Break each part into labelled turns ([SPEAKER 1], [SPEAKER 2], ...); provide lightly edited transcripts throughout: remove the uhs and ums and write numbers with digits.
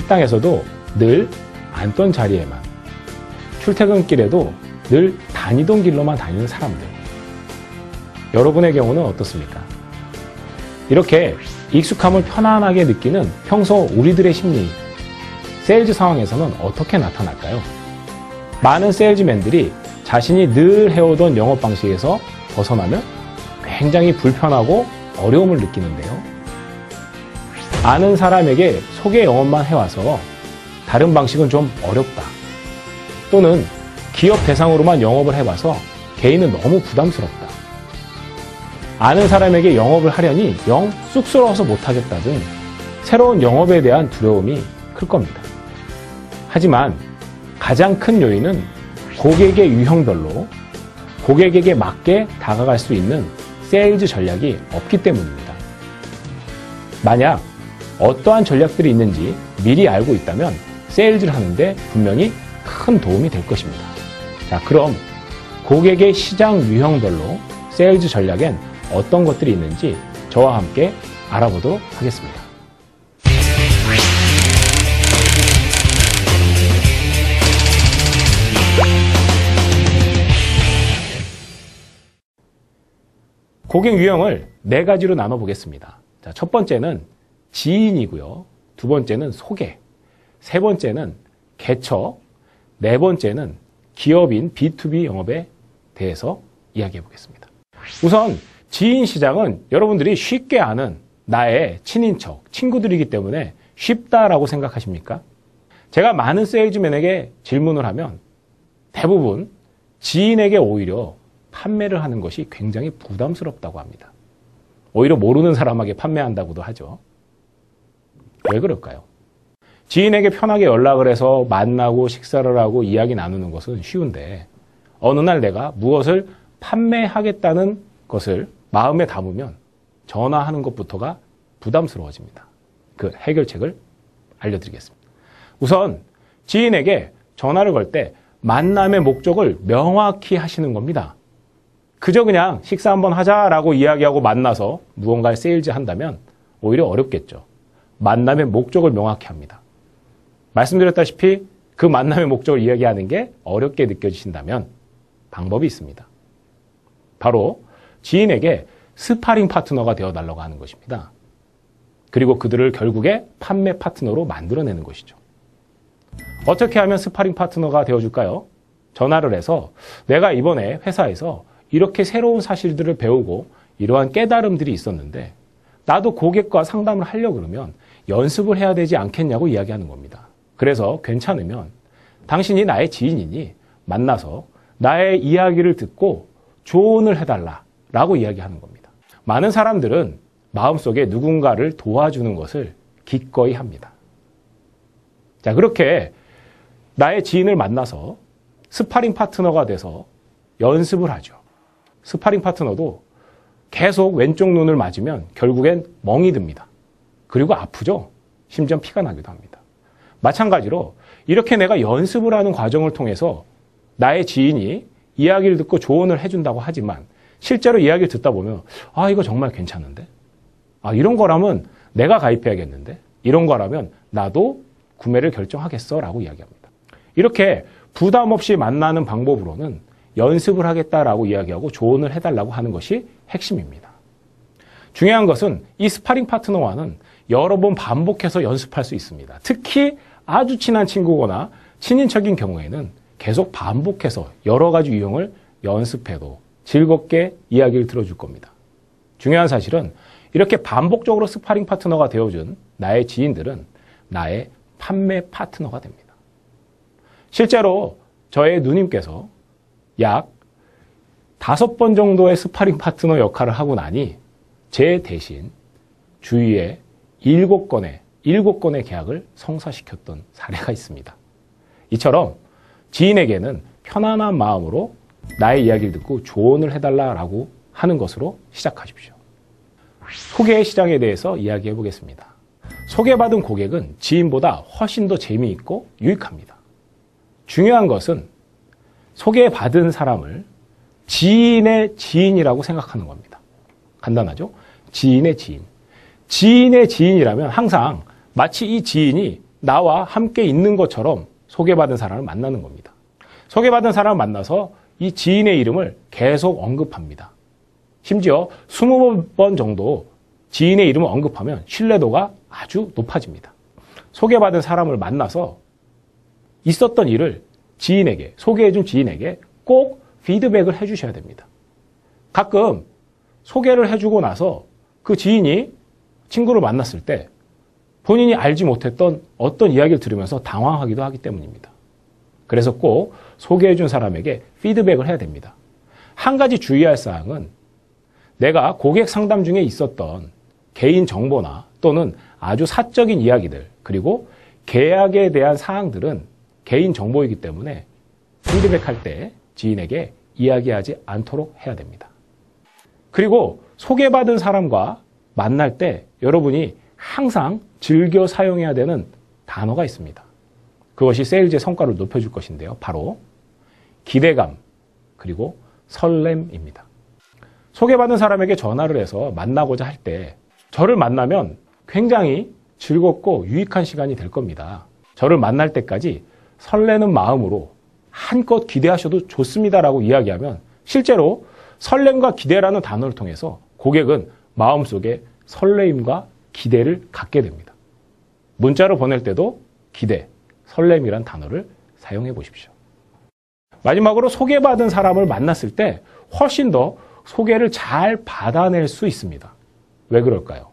[SPEAKER 1] 식당에서도 늘 앉던 자리에만, 출퇴근길에도 늘 다니던 길로만 다니는 사람들. 여러분의 경우는 어떻습니까? 이렇게 익숙함을 편안하게 느끼는 평소 우리들의 심리, 세일즈 상황에서는 어떻게 나타날까요? 많은 세일즈맨들이 자신이 늘 해오던 영업 방식에서 벗어나면 굉장히 불편하고 어려움을 느끼는데요. 아는 사람에게 소개 영업만 해와서 다른 방식은 좀 어렵다. 또는 기업 대상으로만 영업을 해봐서 개인은 너무 부담스럽다. 아는 사람에게 영업을 하려니 영 쑥스러워서 못하겠다 등 새로운 영업에 대한 두려움이 클 겁니다. 하지만 가장 큰 요인은 고객의 유형별로 고객에게 맞게 다가갈 수 있는 세일즈 전략이 없기 때문입니다. 만약 어떠한 전략들이 있는지 미리 알고 있다면 세일즈를 하는데 분명히 큰 도움이 될 것입니다. 자, 그럼 고객의 시장 유형별로 세일즈 전략엔 어떤 것들이 있는지 저와 함께 알아보도록 하겠습니다. 고객 유형을 4가지로 나눠보겠습니다. 자, 첫 번째는 지인이고요. 두 번째는 소개, 세 번째는 개척, 네 번째는 기업인 B2B 영업에 대해서 이야기해 보겠습니다. 우선 지인 시장은 여러분들이 쉽게 아는 나의 친인척, 친구들이기 때문에 쉽다라고 생각하십니까? 제가 많은 세일즈맨에게 질문을 하면 대부분 지인에게 오히려 판매를 하는 것이 굉장히 부담스럽다고 합니다. 오히려 모르는 사람에게 판매한다고도 하죠. 왜 그럴까요? 지인에게 편하게 연락을 해서 만나고 식사를 하고 이야기 나누는 것은 쉬운데 어느 날 내가 무엇을 판매하겠다는 것을 마음에 담으면 전화하는 것부터가 부담스러워집니다. 그 해결책을 알려드리겠습니다. 우선 지인에게 전화를 걸 때 만남의 목적을 명확히 하시는 겁니다. 그저 그냥 식사 한번 하자라고 이야기하고 만나서 무언가를 세일즈 한다면 오히려 어렵겠죠. 만남의 목적을 명확히 합니다. 말씀드렸다시피 그 만남의 목적을 이야기하는 게 어렵게 느껴지신다면 방법이 있습니다. 바로 지인에게 스파링 파트너가 되어달라고 하는 것입니다. 그리고 그들을 결국에 판매 파트너로 만들어내는 것이죠. 어떻게 하면 스파링 파트너가 되어줄까요? 전화를 해서 내가 이번에 회사에서 이렇게 새로운 사실들을 배우고 이러한 깨달음들이 있었는데 나도 고객과 상담을 하려고 그러면 연습을 해야 되지 않겠냐고 이야기하는 겁니다. 그래서 괜찮으면 당신이 나의 지인이니 만나서 나의 이야기를 듣고 조언을 해달라라고 이야기하는 겁니다. 많은 사람들은 마음속에 누군가를 도와주는 것을 기꺼이 합니다. 자, 그렇게 나의 지인을 만나서 스파링 파트너가 돼서 연습을 하죠. 스파링 파트너도 계속 왼쪽 눈을 맞으면 결국엔 멍이 듭니다. 그리고 아프죠. 심지어 피가 나기도 합니다. 마찬가지로 이렇게 내가 연습을 하는 과정을 통해서 나의 지인이 이야기를 듣고 조언을 해준다고 하지만 실제로 이야기를 듣다 보면 아, 이거 정말 괜찮은데? 아, 이런 거라면 내가 가입해야겠는데? 이런 거라면 나도 구매를 결정하겠어 라고 이야기합니다. 이렇게 부담 없이 만나는 방법으로는 연습을 하겠다라고 이야기하고 조언을 해달라고 하는 것이 핵심입니다. 중요한 것은 이 스파링 파트너와는 여러 번 반복해서 연습할 수 있습니다. 특히 아주 친한 친구거나 친인척인 경우에는 계속 반복해서 여러 가지 유형을 연습해도 즐겁게 이야기를 들어줄 겁니다. 중요한 사실은 이렇게 반복적으로 스파링 파트너가 되어준 나의 지인들은 나의 판매 파트너가 됩니다. 실제로 저의 누님께서 약 5번 정도의 스파링 파트너 역할을 하고 나니 제 대신 주위에 7건의 계약을 성사시켰던 사례가 있습니다. 이처럼 지인에게는 편안한 마음으로 나의 이야기를 듣고 조언을 해달라고 하는 것으로 시작하십시오. 소개 시장에 대해서 이야기해 보겠습니다. 소개받은 고객은 지인보다 훨씬 더 재미있고 유익합니다. 중요한 것은 소개받은 사람을 지인의 지인이라고 생각하는 겁니다. 간단하죠? 지인의 지인. 지인의 지인이라면 항상 마치 이 지인이 나와 함께 있는 것처럼 소개받은 사람을 만나는 겁니다. 소개받은 사람을 만나서 이 지인의 이름을 계속 언급합니다. 심지어 20번 정도 지인의 이름을 언급하면 신뢰도가 아주 높아집니다. 소개받은 사람을 만나서 있었던 일을 지인에게, 소개해준 지인에게 꼭 피드백을 해주셔야 됩니다. 가끔 소개를 해주고 나서 그 지인이 친구를 만났을 때 본인이 알지 못했던 어떤 이야기를 들으면서 당황하기도 하기 때문입니다. 그래서 꼭 소개해준 사람에게 피드백을 해야 됩니다. 한 가지 주의할 사항은 내가 고객 상담 중에 있었던 개인 정보나 또는 아주 사적인 이야기들 그리고 계약에 대한 사항들은 개인 정보이기 때문에 피드백할 때 지인에게 이야기하지 않도록 해야 됩니다. 그리고 소개받은 사람과 만날 때 여러분이 항상 즐겨 사용해야 되는 단어가 있습니다. 그것이 세일즈의 성과를 높여줄 것인데요. 바로 기대감 그리고 설렘입니다. 소개받은 사람에게 전화를 해서 만나고자 할 때 저를 만나면 굉장히 즐겁고 유익한 시간이 될 겁니다. 저를 만날 때까지 설레는 마음으로 한껏 기대하셔도 좋습니다라고 이야기하면 실제로 설렘과 기대라는 단어를 통해서 고객은 마음속에 설레임과 기대를 갖게 됩니다. 문자로 보낼 때도 기대, 설렘이란 단어를 사용해 보십시오. 마지막으로 소개받은 사람을 만났을 때 훨씬 더 소개를 잘 받아낼 수 있습니다. 왜 그럴까요?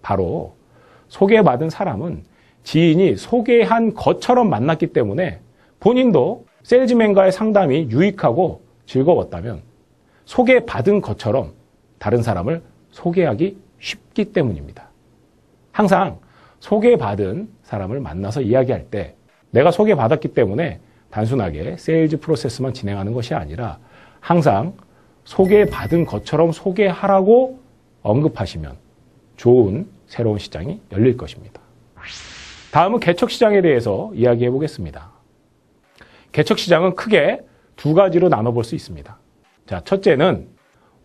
[SPEAKER 1] 바로 소개받은 사람은 지인이 소개한 것처럼 만났기 때문에 본인도 세일즈맨과의 상담이 유익하고 즐거웠다면 소개받은 것처럼 다른 사람을 소개하기 쉽기 때문입니다. 항상 소개받은 사람을 만나서 이야기할 때 내가 소개받았기 때문에 단순하게 세일즈 프로세스만 진행하는 것이 아니라 항상 소개받은 것처럼 소개하라고 언급하시면 좋은 새로운 시장이 열릴 것입니다. 다음은 개척시장에 대해서 이야기해 보겠습니다. 개척시장은 크게 두 가지로 나눠볼 수 있습니다. 자, 첫째는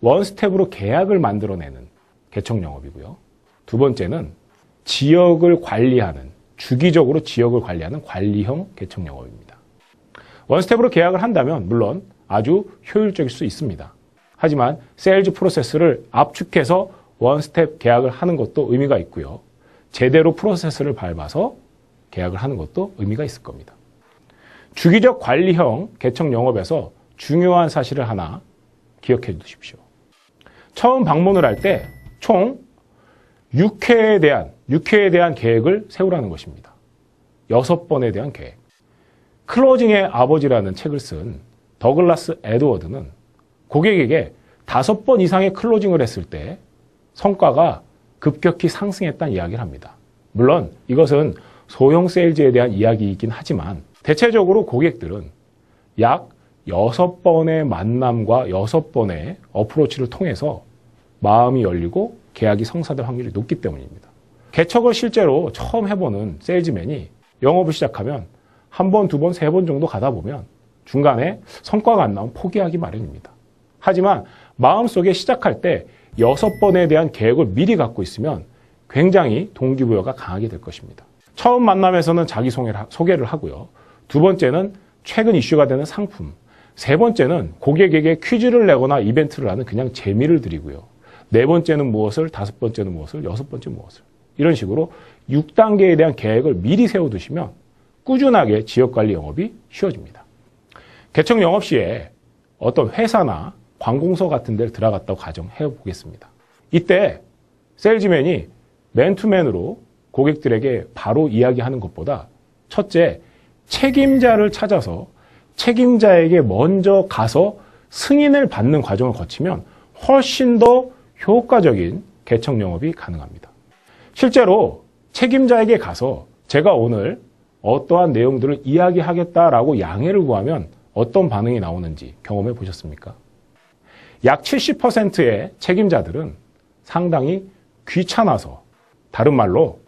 [SPEAKER 1] 원스텝으로 계약을 만들어내는 개척영업이고요. 두 번째는 지역을 관리하는, 주기적으로 지역을 관리하는 관리형 개척영업입니다. 원스텝으로 계약을 한다면 물론 아주 효율적일 수 있습니다. 하지만 세일즈 프로세스를 압축해서 원스텝 계약을 하는 것도 의미가 있고요. 제대로 프로세스를 밟아서 계약을 하는 것도 의미가 있을 겁니다. 주기적 관리형 개척 영업에서 중요한 사실을 하나 기억해 두십시오. 처음 방문을 할 때 총 6회에 대한 계획을 세우라는 것입니다. 6번에 대한 계획. 클로징의 아버지라는 책을 쓴 더글라스 에드워드는 고객에게 5번 이상의 클로징을 했을 때 성과가 급격히 상승했다는 이야기를 합니다. 물론 이것은 소형 세일즈에 대한 이야기이긴 하지만 대체적으로 고객들은 약 6번의 만남과 6번의 어프로치를 통해서 마음이 열리고 계약이 성사될 확률이 높기 때문입니다. 개척을 실제로 처음 해보는 세일즈맨이 영업을 시작하면 1번, 2번, 3번 정도 가다 보면 중간에 성과가 안 나오면 포기하기 마련입니다. 하지만 마음속에 시작할 때 6번에 대한 계획을 미리 갖고 있으면 굉장히 동기부여가 강하게 될 것입니다. 처음 만남에서는 자기 소개를 하고요. 두 번째는 최근 이슈가 되는 상품. 세 번째는 고객에게 퀴즈를 내거나 이벤트를 하는 그냥 재미를 드리고요. 네 번째는 무엇을, 다섯 번째는 무엇을, 여섯 번째 무엇을. 이런 식으로 6단계에 대한 계획을 미리 세워두시면 꾸준하게 지역관리 영업이 쉬워집니다. 개척 영업 시에 어떤 회사나 관공서 같은 데를 들어갔다고 가정해 보겠습니다. 이때 세일즈맨이 맨투맨으로 고객들에게 바로 이야기하는 것보다 첫째, 책임자를 찾아서 책임자에게 먼저 가서 승인을 받는 과정을 거치면 훨씬 더 효과적인 개척 영업이 가능합니다. 실제로 책임자에게 가서 제가 오늘 어떠한 내용들을 이야기하겠다라고 양해를 구하면 어떤 반응이 나오는지 경험해 보셨습니까? 약 70%의 책임자들은 상당히 귀찮아서, 다른 말로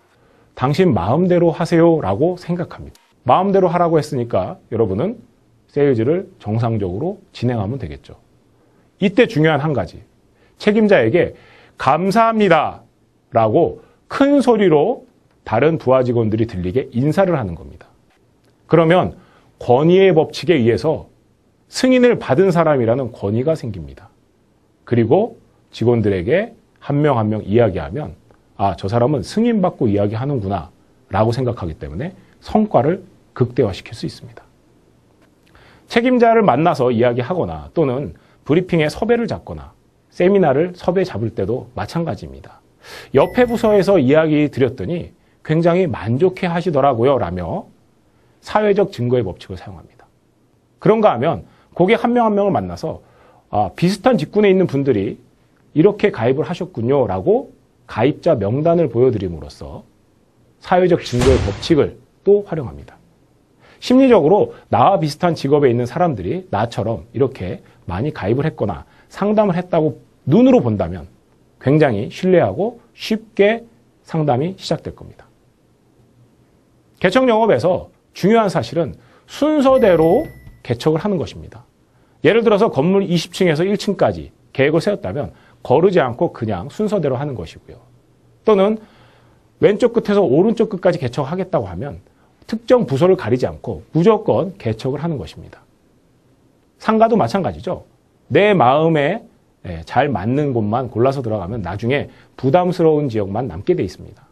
[SPEAKER 1] 당신 마음대로 하세요라고 생각합니다. 마음대로 하라고 했으니까 여러분은 세일즈를 정상적으로 진행하면 되겠죠. 이때 중요한 한 가지, 책임자에게 감사합니다 라고 큰 소리로 다른 부하 직원들이 들리게 인사를 하는 겁니다. 그러면 권위의 법칙에 의해서 승인을 받은 사람이라는 권위가 생깁니다. 그리고 직원들에게 한 명 한 명 이야기하면 아, 저 사람은 승인받고 이야기하는구나 라고 생각하기 때문에 성과를 극대화시킬 수 있습니다. 책임자를 만나서 이야기하거나 또는 브리핑에 섭외를 잡거나 세미나를 섭외 잡을 때도 마찬가지입니다. 옆에 부서에서 이야기 드렸더니 굉장히 만족해 하시더라고요 라며 사회적 증거의 법칙을 사용합니다. 그런가 하면 고객 한 명 한 명을 만나서 비슷한 직군에 있는 분들이 이렇게 가입을 하셨군요 라고 가입자 명단을 보여드림으로써 사회적 증거의 법칙을 또 활용합니다. 심리적으로 나와 비슷한 직업에 있는 사람들이 나처럼 이렇게 많이 가입을 했거나 상담을 했다고 눈으로 본다면 굉장히 신뢰하고 쉽게 상담이 시작될 겁니다. 개척 영업에서 중요한 사실은 순서대로 개척을 하는 것입니다. 예를 들어서 건물 20층에서 1층까지 계획을 세웠다면 거르지 않고 그냥 순서대로 하는 것이고요. 또는 왼쪽 끝에서 오른쪽 끝까지 개척하겠다고 하면 특정 부서를 가리지 않고 무조건 개척을 하는 것입니다. 상가도 마찬가지죠. 내 마음에 잘 맞는 곳만 골라서 들어가면 나중에 부담스러운 지역만 남게 돼 있습니다.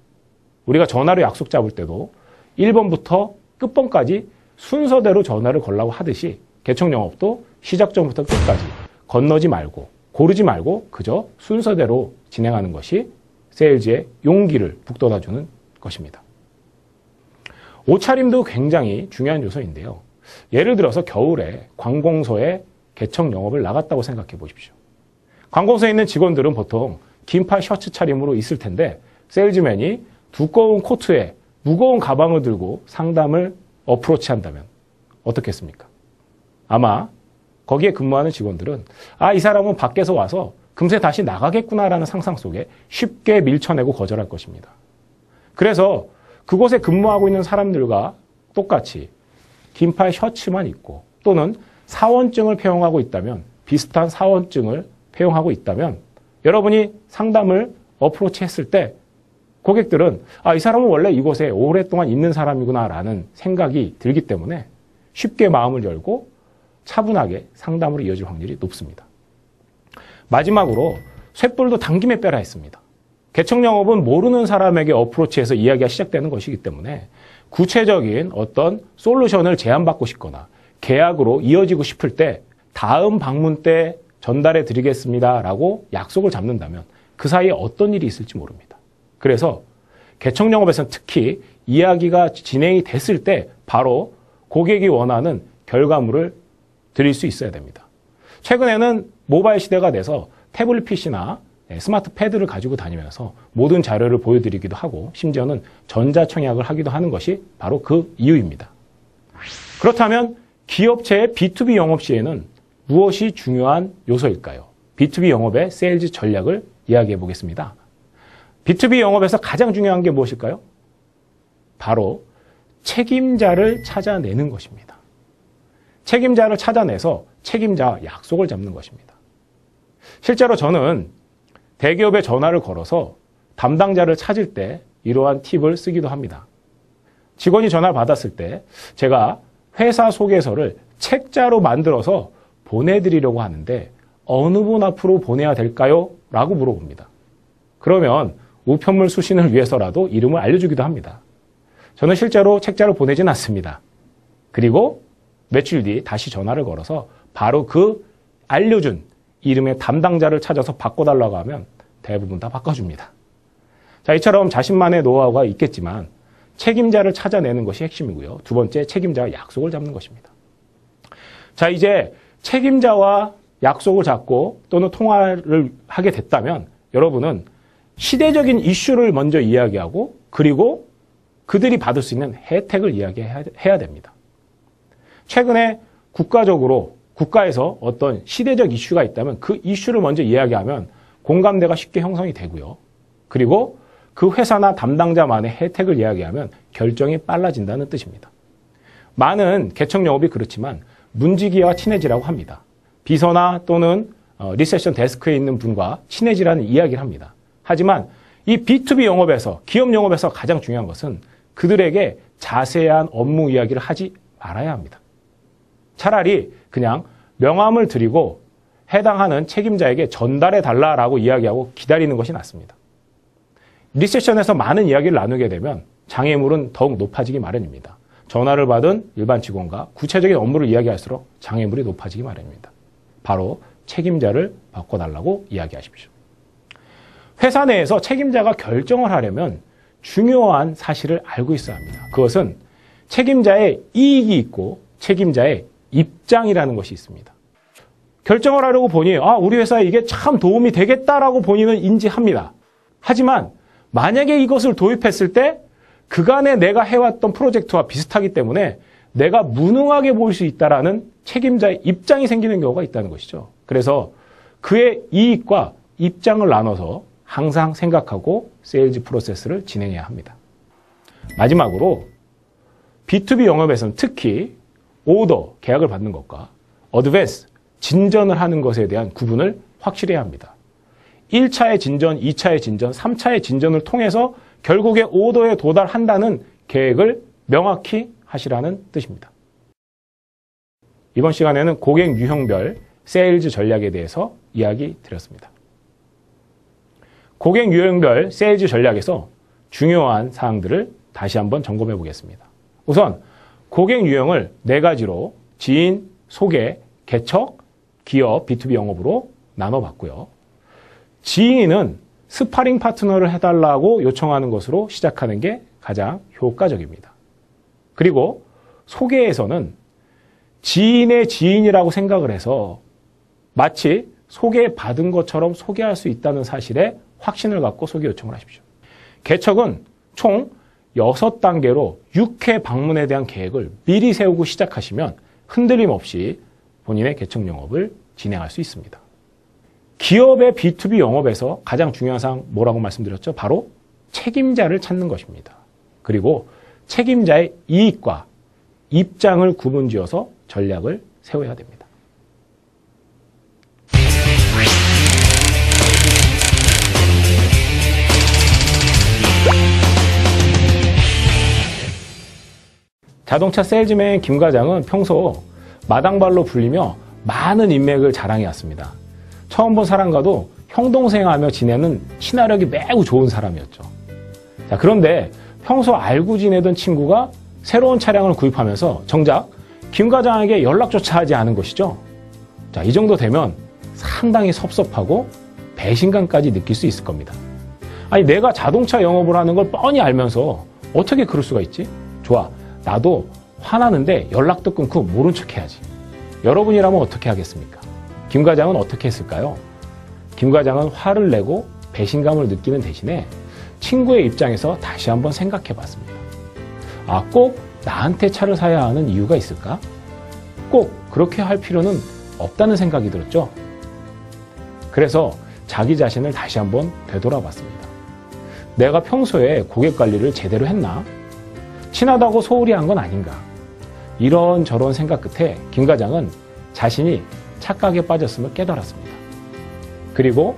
[SPEAKER 1] 우리가 전화로 약속 잡을 때도 1번부터 끝번까지 순서대로 전화를 걸라고 하듯이 개척 영업도 시작점부터 끝까지 건너지 말고 고르지 말고 그저 순서대로 진행하는 것이 세일즈의 용기를 북돋아주는 것입니다. 옷차림도 굉장히 중요한 요소인데요. 예를 들어서 겨울에 관공서에 개척 영업을 나갔다고 생각해 보십시오. 관공서에 있는 직원들은 보통 긴팔 셔츠 차림으로 있을 텐데 세일즈맨이 두꺼운 코트에 무거운 가방을 들고 상담을 어프로치한다면 어떻겠습니까? 아마 거기에 근무하는 직원들은 이 사람은 밖에서 와서 금세 다시 나가겠구나라는 상상 속에 쉽게 밀쳐내고 거절할 것입니다. 그래서 그곳에 근무하고 있는 사람들과 똑같이 긴팔 셔츠만 입고 또는 사원증을 폐용하고 있다면 비슷한 사원증을 폐용하고 있다면 여러분이 상담을 어프로치 했을 때 고객들은 이 사람은 원래 이곳에 오랫동안 있는 사람이구나 라는 생각이 들기 때문에 쉽게 마음을 열고 차분하게 상담으로 이어질 확률이 높습니다. 마지막으로 쇳불도 당김에 빼라 했습니다. 개척 영업은 모르는 사람에게 어프로치해서 이야기가 시작되는 것이기 때문에 구체적인 어떤 솔루션을 제안받고 싶거나 계약으로 이어지고 싶을 때 다음 방문 때 전달해 드리겠습니다 라고 약속을 잡는다면 그 사이에 어떤 일이 있을지 모릅니다. 그래서 개척 영업에서는 특히 이야기가 진행이 됐을 때 바로 고객이 원하는 결과물을 드릴 수 있어야 됩니다. 최근에는 모바일 시대가 돼서 태블릿 PC나 스마트 패드를 가지고 다니면서 모든 자료를 보여드리기도 하고 심지어는 전자청약을 하기도 하는 것이 바로 그 이유입니다. 그렇다면 기업체의 B2B 영업 시에는 무엇이 중요한 요소일까요? B2B 영업의 세일즈 전략을 이야기해 보겠습니다. B2B 영업에서 가장 중요한 게 무엇일까요? 바로 책임자를 찾아내는 것입니다. 책임자를 찾아내서 책임자와 약속을 잡는 것입니다. 실제로 저는 대기업에 전화를 걸어서 담당자를 찾을 때 이러한 팁을 쓰기도 합니다. 직원이 전화를 받았을 때 제가 회사 소개서를 책자로 만들어서 보내드리려고 하는데 어느 분 앞으로 보내야 될까요? 라고 물어봅니다. 그러면 우편물 수신을 위해서라도 이름을 알려주기도 합니다. 저는 실제로 책자를 보내진 않습니다. 그리고 며칠 뒤 다시 전화를 걸어서 바로 그 알려준 이름의 담당자를 찾아서 바꿔달라고 하면 대부분 다 바꿔줍니다. 자, 이처럼 자신만의 노하우가 있겠지만 책임자를 찾아내는 것이 핵심이고요. 두 번째, 책임자와 약속을 잡는 것입니다. 자, 이제 책임자와 약속을 잡고 또는 통화를 하게 됐다면 여러분은 시대적인 이슈를 먼저 이야기하고 그리고 그들이 받을 수 있는 혜택을 이야기해야 됩니다. 최근에 국가에서 어떤 시대적 이슈가 있다면 그 이슈를 먼저 이야기하면 공감대가 쉽게 형성이 되고요. 그리고 그 회사나 담당자만의 혜택을 이야기하면 결정이 빨라진다는 뜻입니다. 많은 개척 영업이 그렇지만 문지기와 친해지라고 합니다. 비서나 또는 리셉션 데스크에 있는 분과 친해지라는 이야기를 합니다. 하지만 이 B2B 영업에서, 기업 영업에서 가장 중요한 것은 그들에게 자세한 업무 이야기를 하지 말아야 합니다. 차라리 그냥 명함을 드리고 해당하는 책임자에게 전달해 달라라고 이야기하고 기다리는 것이 낫습니다. 리셉션에서 많은 이야기를 나누게 되면 장애물은 더욱 높아지기 마련입니다. 전화를 받은 일반 직원과 구체적인 업무를 이야기할수록 장애물이 높아지기 마련입니다. 바로 책임자를 바꿔달라고 이야기하십시오. 회사 내에서 책임자가 결정을 하려면 중요한 사실을 알고 있어야 합니다. 그것은 책임자의 이익이 있고 책임자의 입장이라는 것이 있습니다. 결정을 하려고 보니 우리 회사에 이게 참 도움이 되겠다라고 본인은 인지합니다. 하지만 만약에 이것을 도입했을 때 그간에 내가 해왔던 프로젝트와 비슷하기 때문에 내가 무능하게 보일 수 있다라는 책임자의 입장이 생기는 경우가 있다는 것이죠. 그래서 그의 이익과 입장을 나눠서 항상 생각하고 세일즈 프로세스를 진행해야 합니다. 마지막으로 B2B 영업에서는 특히 오더, 계약을 받는 것과 어드밴스, 진전을 하는 것에 대한 구분을 확실히 해야 합니다. 1차의 진전, 2차의 진전, 3차의 진전을 통해서 결국에 오더에 도달한다는 계획을 명확히 하시라는 뜻입니다. 이번 시간에는 고객 유형별 세일즈 전략에 대해서 이야기 드렸습니다. 고객 유형별 세일즈 전략에서 중요한 사항들을 다시 한번 점검해 보겠습니다. 우선 고객 유형을 4가지로 지인, 소개, 개척, 기업, B2B 영업으로 나눠봤고요. 지인은 스파링 파트너를 해달라고 요청하는 것으로 시작하는 게 가장 효과적입니다. 그리고 소개에서는 지인의 지인이라고 생각을 해서 마치 소개받은 것처럼 소개할 수 있다는 사실에 확신을 갖고 소개 요청을 하십시오. 개척은 총 6단계로 6회 방문에 대한 계획을 미리 세우고 시작하시면 흔들림 없이 본인의 개척 영업을 진행할 수 있습니다. 기업의 B2B 영업에서 가장 중요한 사항 뭐라고 말씀드렸죠? 바로 책임자를 찾는 것입니다. 그리고 책임자의 이익과 입장을 구분지어서 전략을 세워야 됩니다. 자동차 세일즈맨 김 과장은 평소 마당발로 불리며 많은 인맥을 자랑해왔습니다. 처음 본 사람과도 형동생하며 지내는 친화력이 매우 좋은 사람이었죠. 자, 그런데 평소 알고 지내던 친구가 새로운 차량을 구입하면서 정작 김 과장에게 연락조차 하지 않은 것이죠. 자, 이 정도 되면 상당히 섭섭하고 배신감까지 느낄 수 있을 겁니다. 아니, 내가 자동차 영업을 하는 걸 뻔히 알면서 어떻게 그럴 수가 있지? 좋아, 나도 화나는데 연락도 끊고 모른 척 해야지. 여러분이라면 어떻게 하겠습니까? 김 과장은 어떻게 했을까요? 김 과장은 화를 내고 배신감을 느끼는 대신에 친구의 입장에서 다시 한번 생각해 봤습니다. 꼭 나한테 차를 사야 하는 이유가 있을까? 꼭 그렇게 할 필요는 없다는 생각이 들었죠. 그래서 자기 자신을 다시 한번 되돌아봤습니다. 내가 평소에 고객 관리를 제대로 했나? 친하다고 소홀히 한 건 아닌가? 이런저런 생각 끝에 김 과장은 자신이 착각에 빠졌음을 깨달았습니다. 그리고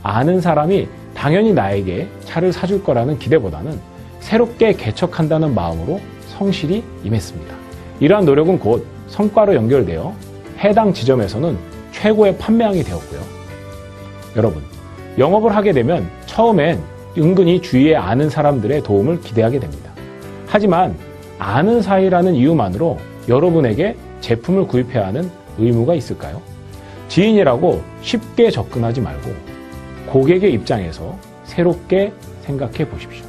[SPEAKER 1] 아는 사람이 당연히 나에게 차를 사줄 거라는 기대보다는 새롭게 개척한다는 마음으로 성실히 임했습니다. 이러한 노력은 곧 성과로 연결되어 해당 지점에서는 최고의 판매왕이 되었고요. 여러분, 영업을 하게 되면 처음엔 은근히 주위에 아는 사람들의 도움을 기대하게 됩니다. 하지만 아는 사이라는 이유만으로 여러분에게 제품을 구입해야 하는 의무가 있을까요? 지인이라고 쉽게 접근하지 말고 고객의 입장에서 새롭게 생각해 보십시오.